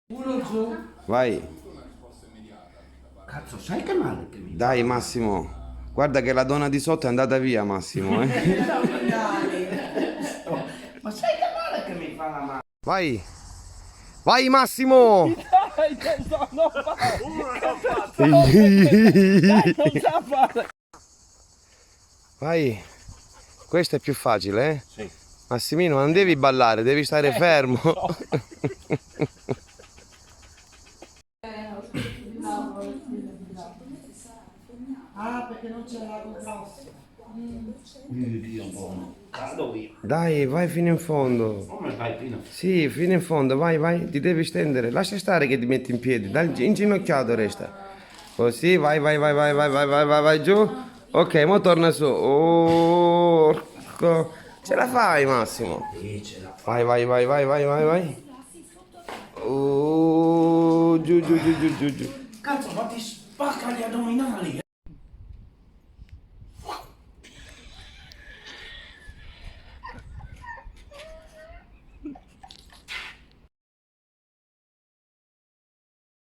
Uno giù. Vai. Cazzo, sai che male che mi Dai Massimo. Guarda che la donna di sotto è andata via, Massimo, eh. Ma sai che male che mi fa la mano? Vai. Vai Massimo. Dai, non fare! Non sa fare! Vai. Questo è più facile, eh? Sì. Massimino, non devi ballare, devi stare fermo. Ah, perché non c'è l'ago grosso. Dio buono. Cado io. Dai, vai fino in fondo. Come vai fino? Sì, fino in fondo, vai, vai, ti devi stendere. Lascia stare che ti metti in piedi, dai, inginocchiato resta. Così, vai, vai, vai, vai, vai, vai, vai, vai, vai giù. Ok, mo torna su. Orco. Ce la fai, Massimo. Sì, ce la fa. Vai, vai, vai, vai, vai, vai, vai. Giù, giù, giù, giù, giù, giù. Cazzo, ma ti spacca gli addominali.